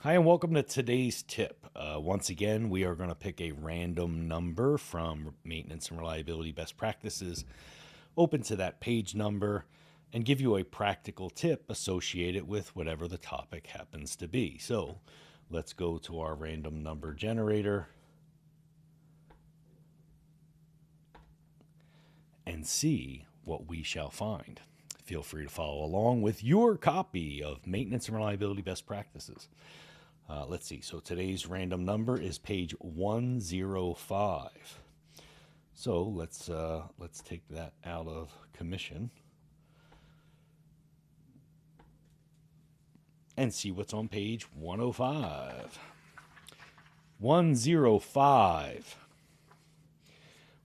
Hi, and welcome to today's tip. Once again, we are going to pick a random number from maintenance and reliability best practices, open to that page number, and give you a practical tip associated with whatever the topic happens to be. So let's go to our random number generator and see what we shall find. Feel free to follow along with your copy of maintenance and reliability best practices. Let's see. So today's random number is page 105. So let's take that out of commission and see what's on page 105. 105.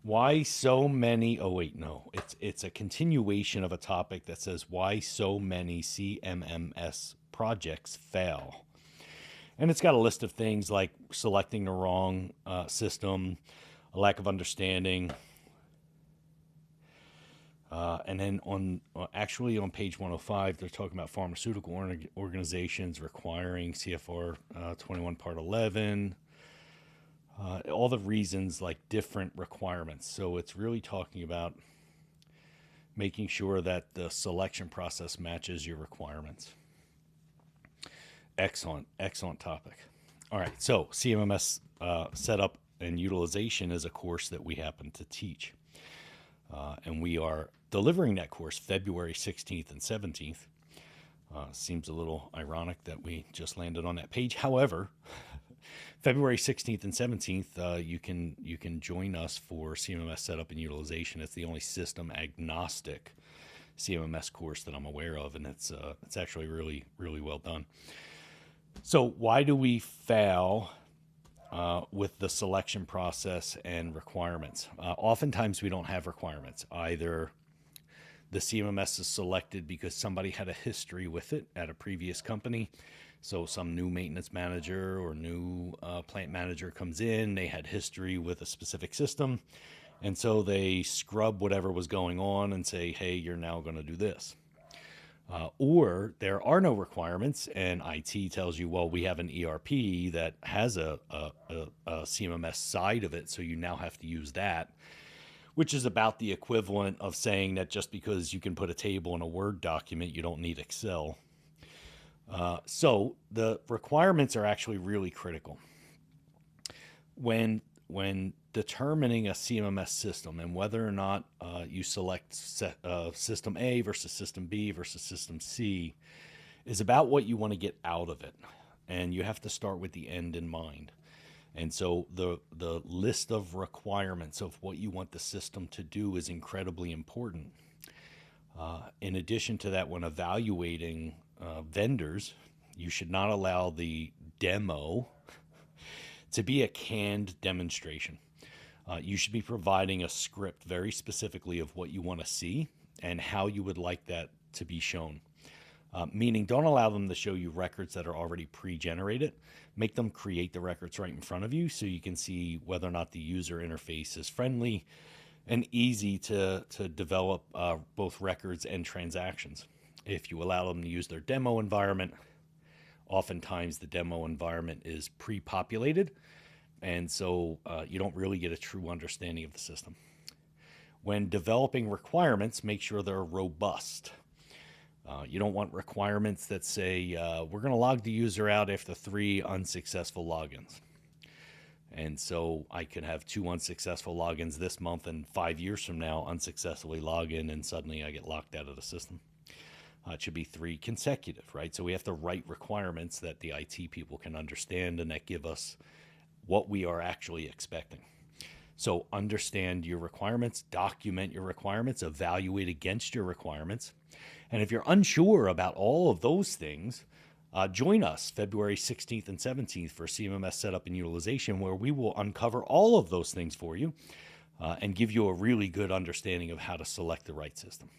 Why so many? Oh wait, no. It's a continuation of a topic that says why so many CMMS projects fail. And it's got a list of things like selecting the wrong system, a lack of understanding. And then on page 105, they're talking about pharmaceutical organizations requiring CFR 21 Part 11, all the reasons like different requirements. So it's really talking about making sure that the selection process matches your requirements. Excellent topic. All right, so CMMS setup and utilization is a course that we happen to teach. And we are delivering that course February 16th and 17th. Seems a little ironic that we just landed on that page. However, February 16th and 17th, you can join us for CMMS setup and utilization. It's the only system agnostic CMMS course that I'm aware of, and it's actually really well done. So why do we fail with the selection process and requirements? Oftentimes we don't have requirements. Either the CMMS is selected because somebody had a history with it at a previous company. So some new maintenance manager or new plant manager comes in, they had history with a specific system, and so they scrub whatever was going on and say, hey, you're now going to do this. Or there are no requirements, and IT tells you, well, we have an ERP that has a CMMS side of it, so you now have to use that, which is about the equivalent of saying that just because you can put a table in a Word document, you don't need Excel. So the requirements are actually really critical. When determining a CMMS system and whether or not you select system A versus system B versus system C is about what you want to get out of it. And you have to start with the end in mind. And so the list of requirements of what you want the system to do is incredibly important. In addition to that, when evaluating vendors, you should not allow the demo to be a canned demonstration. You should be providing a script very specifically of what you want to see and how you would like that to be shown. Meaning, don't allow them to show you records that are already pre-generated. Make them create the records right in front of you so you can see whether or not the user interface is friendly and easy to develop both records and transactions. If you allow them to use their demo environment, oftentimes the demo environment is pre-populated, and so you don't really get a true understanding of the system. When developing requirements, make sure they're robust. You don't want requirements that say, we're going to log the user out after 3 unsuccessful logins. And so I could have 2 unsuccessful logins this month, and 5 years from now, unsuccessfully log in, and suddenly I get locked out of the system. It should be 3 consecutive, right? So we have to write requirements that the IT people can understand and that give us what we are actually expecting. So understand your requirements, document your requirements, evaluate against your requirements. And if you're unsure about all of those things, join us February 16th and 17th for CMMS setup and utilization, where we will uncover all of those things for you and give you a really good understanding of how to select the right system.